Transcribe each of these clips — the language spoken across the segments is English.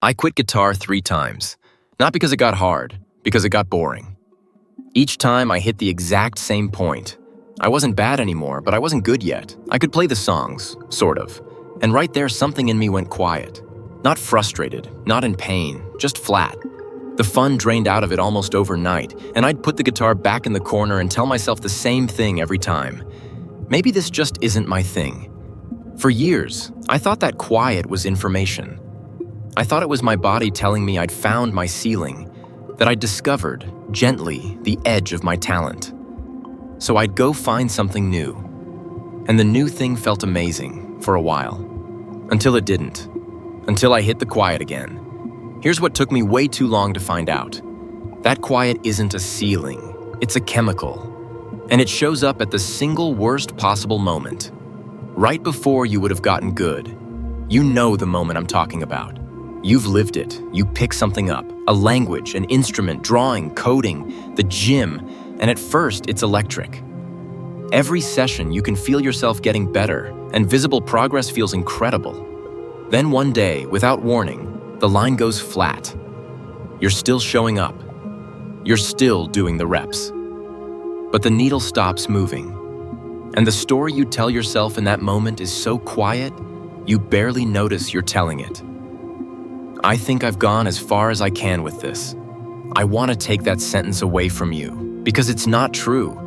I quit guitar 3 times, not because it got hard, because it got boring. Each time I hit the exact same point. I wasn't bad anymore, but I wasn't good yet. I could play the songs, sort of. And right there, something in me went quiet. Not frustrated, not in pain, just flat. The fun drained out of it almost overnight, and I'd put the guitar back in the corner and tell myself the same thing every time. Maybe this just isn't my thing. For years, I thought that quiet was information. I thought it was my body telling me I'd found my ceiling, that I'd discovered, gently, the edge of my talent. So I'd go find something new. And the new thing felt amazing for a while. Until it didn't. Until I hit the quiet again. Here's what took me way too long to find out. That quiet isn't a ceiling, it's a chemical. And it shows up at the single worst possible moment. Right before you would have gotten good. You know the moment I'm talking about. You've lived it. You pick something up, a language, an instrument, drawing, coding, the gym, and at first it's electric. Every session you can feel yourself getting better, and visible progress feels incredible. Then one day, without warning, the line goes flat. You're still showing up. You're still doing the reps. But the needle stops moving. And the story you tell yourself in that moment is so quiet, you barely notice you're telling it. I think I've gone as far as I can with this. I want to take that sentence away from you, because it's not true.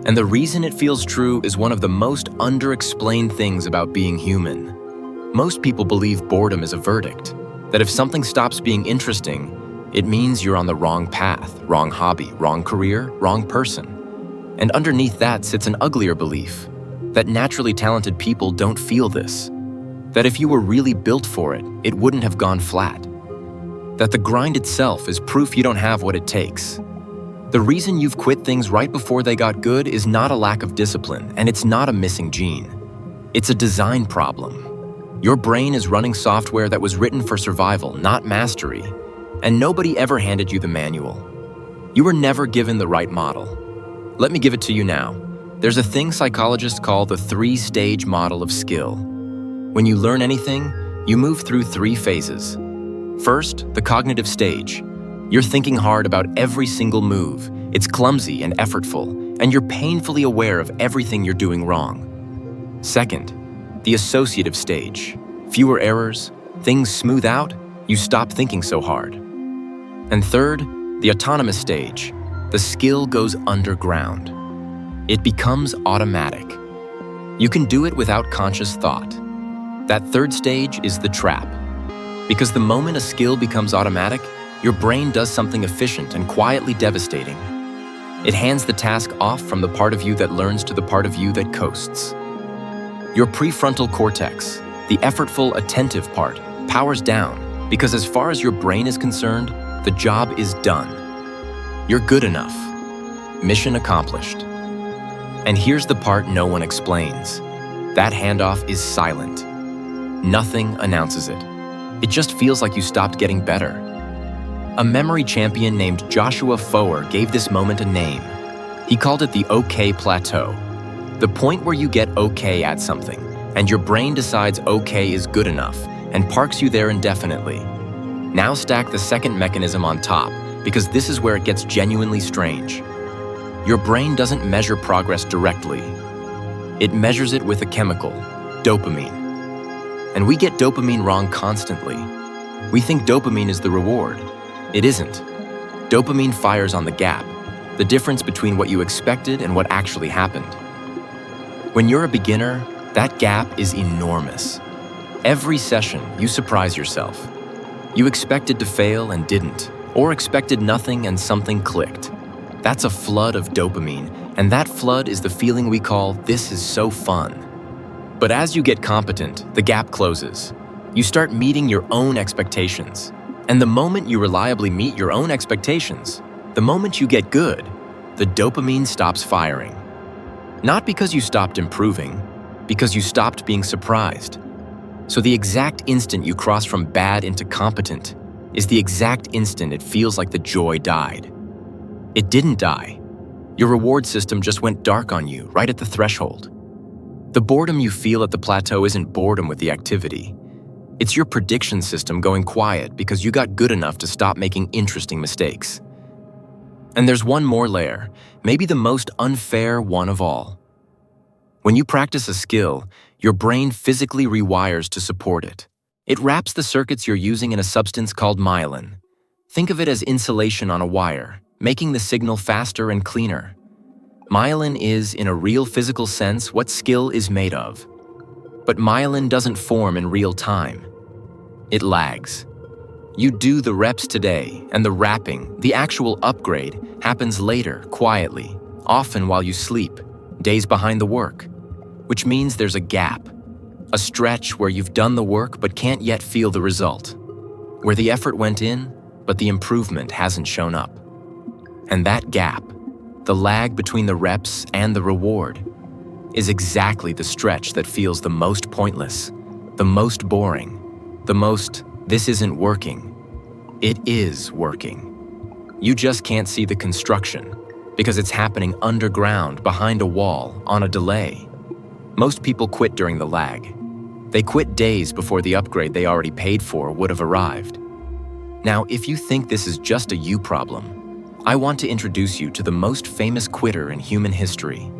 And the reason it feels true is one of the most underexplained things about being human. Most people believe boredom is a verdict, that if something stops being interesting, it means you're on the wrong path, wrong hobby, wrong career, wrong person. And underneath that sits an uglier belief, that naturally talented people don't feel this. That if you were really built for it, it wouldn't have gone flat. That the grind itself is proof you don't have what it takes. The reason you've quit things right before they got good is not a lack of discipline, and it's not a missing gene. It's a design problem. Your brain is running software that was written for survival, not mastery, and nobody ever handed you the manual. You were never given the right model. Let me give it to you now. There's a thing psychologists call the 3-stage model of skill. When you learn anything, you move through 3 phases. First, the cognitive stage. You're thinking hard about every single move. It's clumsy and effortful, and you're painfully aware of everything you're doing wrong. Second, the associative stage. Fewer errors, things smooth out, you stop thinking so hard. And third, the autonomous stage. The skill goes underground. It becomes automatic. You can do it without conscious thought. That third stage is the trap. Because the moment a skill becomes automatic, your brain does something efficient and quietly devastating. It hands the task off from the part of you that learns to the part of you that coasts. Your prefrontal cortex, the effortful, attentive part, powers down because as far as your brain is concerned, the job is done. You're good enough. Mission accomplished. And here's the part no one explains. That handoff is silent. Nothing announces it. It just feels like you stopped getting better. A memory champion named Joshua Foer gave this moment a name. He called it the OK Plateau. The point where you get OK at something, and your brain decides OK is good enough, and parks you there indefinitely. Now stack the second mechanism on top, because this is where it gets genuinely strange. Your brain doesn't measure progress directly. It measures it with a chemical, dopamine. And we get dopamine wrong constantly. We think dopamine is the reward. It isn't. Dopamine fires on the gap, the difference between what you expected and what actually happened. When you're a beginner, that gap is enormous. Every session, you surprise yourself. You expected to fail and didn't, or expected nothing and something clicked. That's a flood of dopamine, and that flood is the feeling we call, "This is so fun." But as you get competent, the gap closes. You start meeting your own expectations. And the moment you reliably meet your own expectations, the moment you get good, the dopamine stops firing. Not because you stopped improving, because you stopped being surprised. So the exact instant you cross from bad into competent is the exact instant it feels like the joy died. It didn't die. Your reward system just went dark on you right at the threshold. The boredom you feel at the plateau isn't boredom with the activity. It's your prediction system going quiet because you got good enough to stop making interesting mistakes. And there's one more layer, maybe the most unfair one of all. When you practice a skill, your brain physically rewires to support it. It wraps the circuits you're using in a substance called myelin. Think of it as insulation on a wire, making the signal faster and cleaner. Myelin is, in a real physical sense, what skill is made of. But myelin doesn't form in real time. It lags. You do the reps today, and the wrapping, the actual upgrade, happens later, quietly, often while you sleep, days behind the work, which means there's a gap, a stretch where you've done the work but can't yet feel the result, where the effort went in, but the improvement hasn't shown up. And that gap, the lag between the reps and the reward, is exactly the stretch that feels the most pointless, the most boring, the most, this isn't working. It is working. You just can't see the construction because it's happening underground, behind a wall, on a delay. Most people quit during the lag. They quit days before the upgrade they already paid for would have arrived. Now, if you think this is just a you problem, I want to introduce you to the most famous quitter in human history.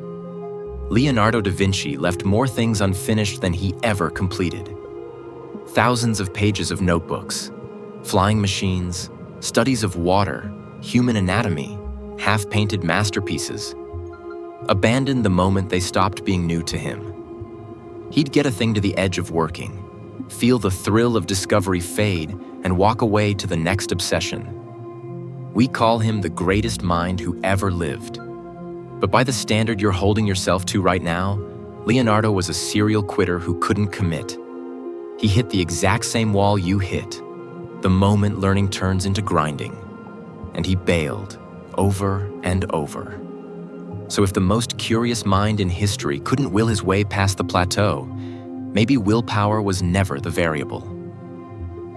Leonardo da Vinci left more things unfinished than he ever completed. Thousands of pages of notebooks, flying machines, studies of water, human anatomy, half-painted masterpieces, abandoned the moment they stopped being new to him. He'd get a thing to the edge of working, feel the thrill of discovery fade, and walk away to the next obsession. We call him the greatest mind who ever lived. But by the standard you're holding yourself to right now, Leonardo was a serial quitter who couldn't commit. He hit the exact same wall you hit, the moment learning turns into grinding, and he bailed over and over. So if the most curious mind in history couldn't will his way past the plateau, maybe willpower was never the variable.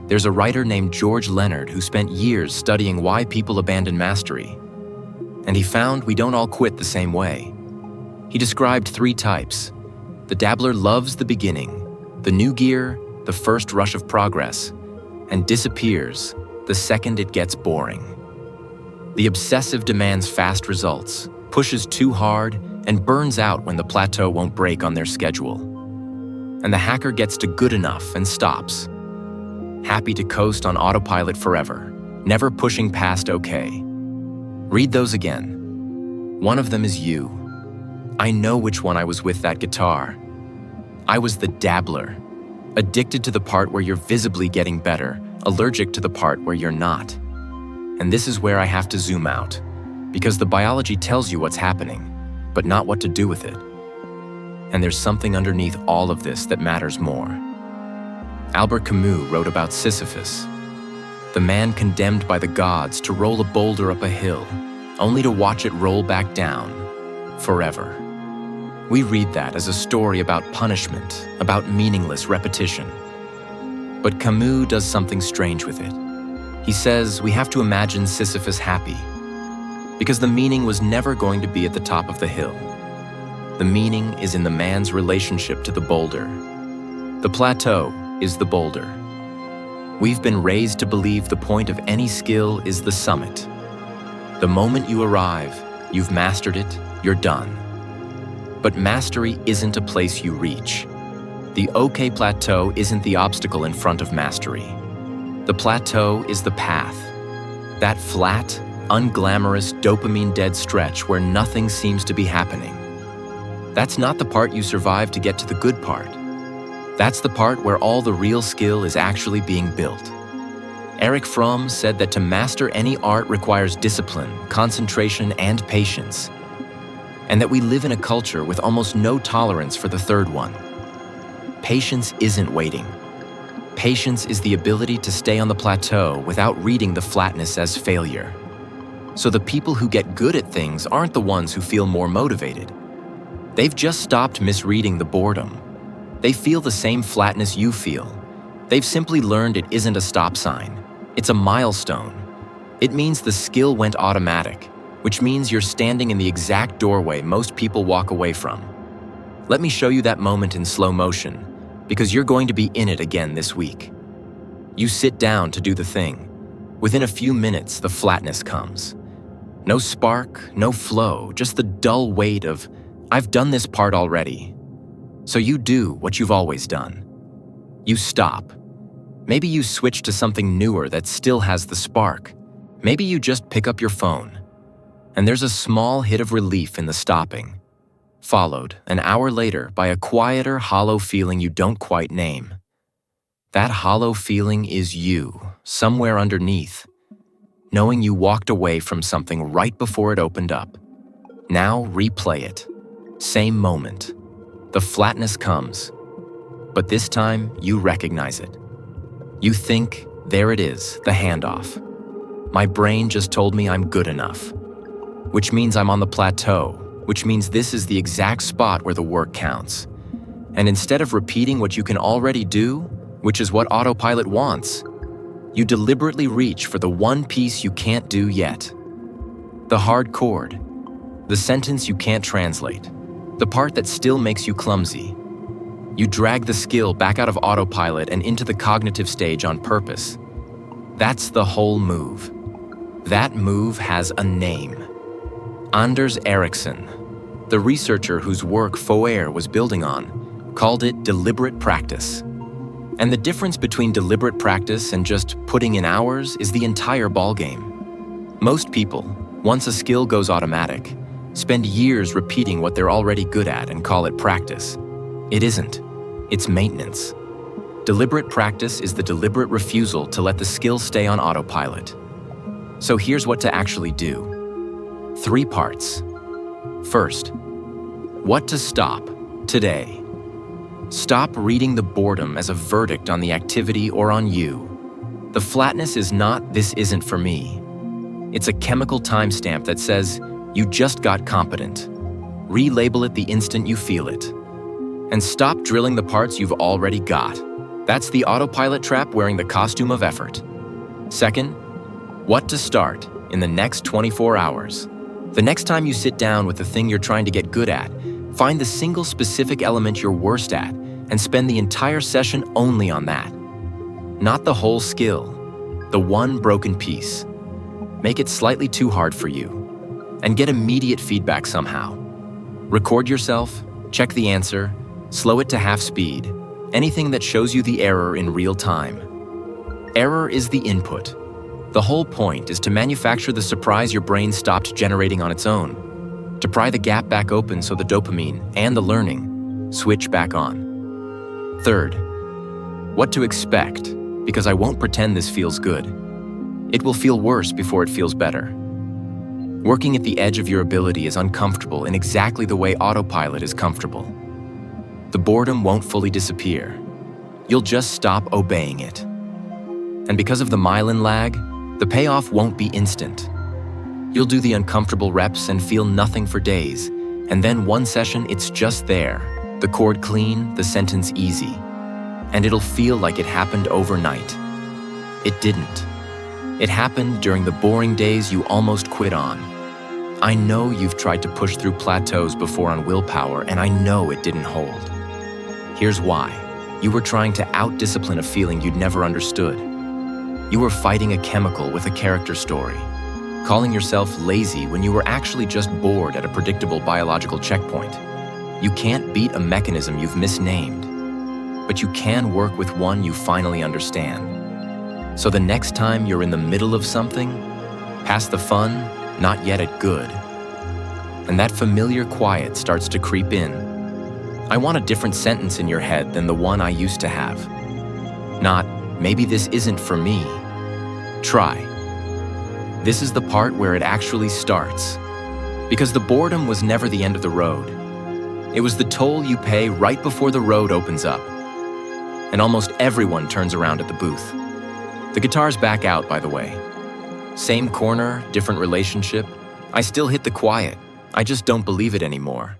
There's a writer named George Leonard who spent years studying why people abandon mastery, and he found we don't all quit the same way. He described 3 types. The dabbler loves the beginning, the new gear, the first rush of progress, and disappears the second it gets boring. The obsessive demands fast results, pushes too hard, and burns out when the plateau won't break on their schedule. And the hacker gets to good enough and stops, happy to coast on autopilot forever, never pushing past OK. Read those again. One of them is you. I know which one I was with that guitar. I was the dabbler, addicted to the part where you're visibly getting better, allergic to the part where you're not. And this is where I have to zoom out, because the biology tells you what's happening, but not what to do with it. And there's something underneath all of this that matters more. Albert Camus wrote about Sisyphus, the man condemned by the gods to roll a boulder up a hill, only to watch it roll back down, forever. We read that as a story about punishment, about meaningless repetition. But Camus does something strange with it. He says we have to imagine Sisyphus happy, because the meaning was never going to be at the top of the hill. The meaning is in the man's relationship to the boulder. The plateau is the boulder. We've been raised to believe the point of any skill is the summit. The moment you arrive, you've mastered it, you're done. But mastery isn't a place you reach. The OK Plateau isn't the obstacle in front of mastery. The plateau is the path. That flat, unglamorous, dopamine-dead stretch where nothing seems to be happening. That's not the part you survive to get to the good part. That's the part where all the real skill is actually being built. Erich Fromm said that to master any art requires discipline, concentration, and patience, and that we live in a culture with almost no tolerance for the third one. Patience isn't waiting. Patience is the ability to stay on the plateau without reading the flatness as failure. So the people who get good at things aren't the ones who feel more motivated. They've just stopped misreading the boredom. They feel the same flatness you feel. They've simply learned it isn't a stop sign. It's a milestone. It means the skill went automatic, which means you're standing in the exact doorway most people walk away from. Let me show you that moment in slow motion, because you're going to be in it again this week. You sit down to do the thing. Within a few minutes, the flatness comes. No spark, no flow, just the dull weight of, I've done this part already. So you do what you've always done. You stop. Maybe you switch to something newer that still has the spark. Maybe you just pick up your phone. And there's a small hit of relief in the stopping, followed an hour later by a quieter, hollow feeling you don't quite name. That hollow feeling is you, somewhere underneath, knowing you walked away from something right before it opened up. Now replay it. Same moment. The flatness comes, but this time you recognize it. You think, there it is, the handoff. My brain just told me I'm good enough, which means I'm on the plateau, which means this is the exact spot where the work counts. And instead of repeating what you can already do, which is what autopilot wants, you deliberately reach for the one piece you can't do yet. The hard chord, the sentence you can't translate, the part that still makes you clumsy. You drag the skill back out of autopilot and into the cognitive stage on purpose. That's the whole move. That move has a name. Anders Ericsson, the researcher whose work Foer was building on, called it deliberate practice. And the difference between deliberate practice and just putting in hours is the entire ballgame. Most people, once a skill goes automatic, spend years repeating what they're already good at and call it practice. It isn't. It's maintenance. Deliberate practice is the deliberate refusal to let the skill stay on autopilot. So here's what to actually do. 3 parts. First, what to stop today. Stop reading the boredom as a verdict on the activity or on you. The flatness is not, this isn't for me. It's a chemical timestamp that says, you just got competent. Relabel it the instant you feel it. And stop drilling the parts you've already got. That's the autopilot trap wearing the costume of effort. Second, what to start in the next 24 hours. The next time you sit down with the thing you're trying to get good at, find the single specific element you're worst at and spend the entire session only on that. Not the whole skill, the one broken piece. Make it slightly too hard for you and get immediate feedback somehow. Record yourself, check the answer, slow it to half speed, anything that shows you the error in real time. Error is the input. The whole point is to manufacture the surprise your brain stopped generating on its own, to pry the gap back open so the dopamine and the learning switch back on. Third, what to expect, because I won't pretend this feels good. It will feel worse before it feels better. Working at the edge of your ability is uncomfortable in exactly the way autopilot is comfortable. The boredom won't fully disappear. You'll just stop obeying it. And because of the myelin lag, the payoff won't be instant. You'll do the uncomfortable reps and feel nothing for days, and then one session it's just there, the chord clean, the sentence easy. And it'll feel like it happened overnight. It didn't. It happened during the boring days you almost quit on. I know you've tried to push through plateaus before on willpower, and I know it didn't hold. Here's why. You were trying to out-discipline a feeling you'd never understood. You were fighting a chemical with a character story, calling yourself lazy when you were actually just bored at a predictable biological checkpoint. You can't beat a mechanism you've misnamed, but you can work with one you finally understand. So the next time you're in the middle of something, past the fun, not yet at good, and that familiar quiet starts to creep in, I want a different sentence in your head than the one I used to have. Not, maybe this isn't for me. Try. This is the part where it actually starts. Because the boredom was never the end of the road. It was the toll you pay right before the road opens up. And almost everyone turns around at the booth. The guitar's back out, by the way. Same corner, different relationship. I still hit the quiet. I just don't believe it anymore.